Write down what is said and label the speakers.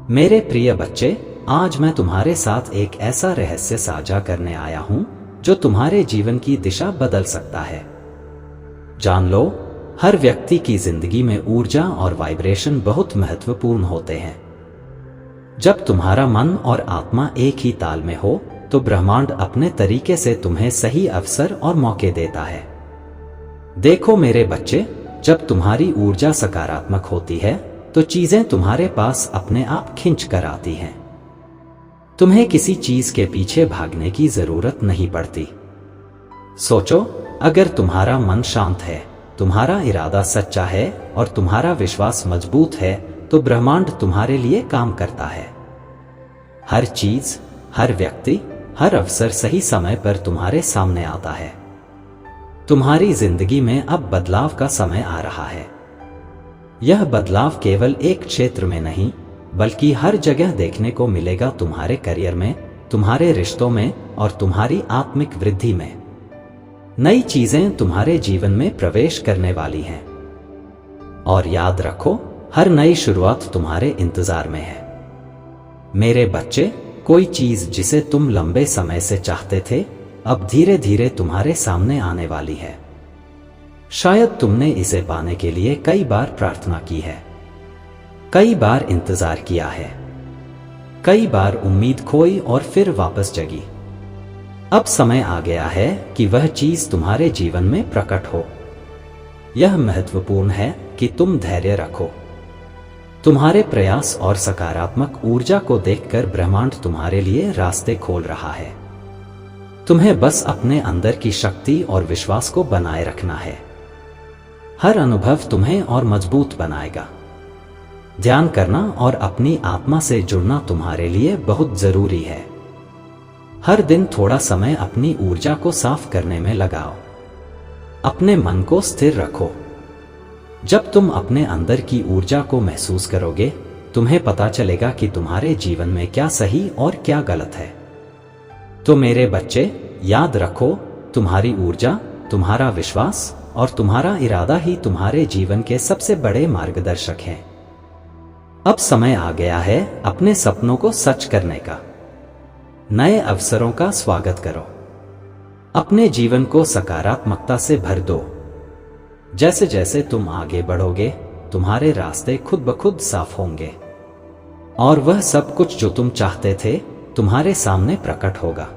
Speaker 1: मेरे प्रिय बच्चे, आज मैं तुम्हारे साथ एक ऐसा रहस्य साझा करने आया हूं जो तुम्हारे जीवन की दिशा बदल सकता है। जान लो, हर व्यक्ति की जिंदगी में ऊर्जा और वाइब्रेशन बहुत महत्वपूर्ण होते हैं। जब तुम्हारा मन और आत्मा एक ही ताल में हो तो ब्रह्मांड अपने तरीके से तुम्हें सही अवसर और मौके देता है। देखो मेरे बच्चे, जब तुम्हारी ऊर्जा सकारात्मक होती है तो चीजें तुम्हारे पास अपने आप खिंच कर आती हैं। तुम्हें किसी चीज के पीछे भागने की जरूरत नहीं पड़ती। सोचो, अगर तुम्हारा मन शांत है, तुम्हारा इरादा सच्चा है और तुम्हारा विश्वास मजबूत है तो ब्रह्मांड तुम्हारे लिए काम करता है। हर चीज, हर व्यक्ति, हर अवसर सही समय पर तुम्हारे सामने आता है। तुम्हारी जिंदगी में अब बदलाव का समय आ रहा है। यह बदलाव केवल एक क्षेत्र में नहीं बल्कि हर जगह देखने को मिलेगा। तुम्हारे करियर में, तुम्हारे रिश्तों में और तुम्हारी आत्मिक वृद्धि में। नई चीजें तुम्हारे जीवन में प्रवेश करने वाली हैं। और याद रखो, हर नई शुरुआत तुम्हारे इंतजार में है। मेरे बच्चे, कोई चीज जिसे तुम लंबे समय से चाहते थे अब धीरे धीरे तुम्हारे सामने आने वाली है। शायद तुमने इसे पाने के लिए कई बार प्रार्थना की है, कई बार इंतजार किया है, कई बार उम्मीद खोई और फिर वापस जगी। अब समय आ गया है कि वह चीज तुम्हारे जीवन में प्रकट हो। यह महत्वपूर्ण है कि तुम धैर्य रखो। तुम्हारे प्रयास और सकारात्मक ऊर्जा को देखकर ब्रह्मांड तुम्हारे लिए रास्ते खोल रहा है। तुम्हें बस अपने अंदर की शक्ति और विश्वास को बनाए रखना है। हर अनुभव तुम्हें और मजबूत बनाएगा। ध्यान करना और अपनी आत्मा से जुड़ना तुम्हारे लिए बहुत जरूरी है। हर दिन थोड़ा समय अपनी ऊर्जा को साफ करने में लगाओ। अपने मन को स्थिर रखो। जब तुम अपने अंदर की ऊर्जा को महसूस करोगे, तुम्हें पता चलेगा कि तुम्हारे जीवन में क्या सही और क्या गलत है। तो मेरे बच्चे, याद रखो, तुम्हारी ऊर्जा, तुम्हारा विश्वास और तुम्हारा इरादा ही तुम्हारे जीवन के सबसे बड़े मार्गदर्शक हैं। अब समय आ गया है अपने सपनों को सच करने का। नए अवसरों का स्वागत करो। अपने जीवन को सकारात्मकता से भर दो। जैसे जैसे तुम आगे बढ़ोगे, तुम्हारे रास्ते खुद ब खुद साफ होंगे और वह सब कुछ जो तुम चाहते थे तुम्हारे सामने प्रकट होगा।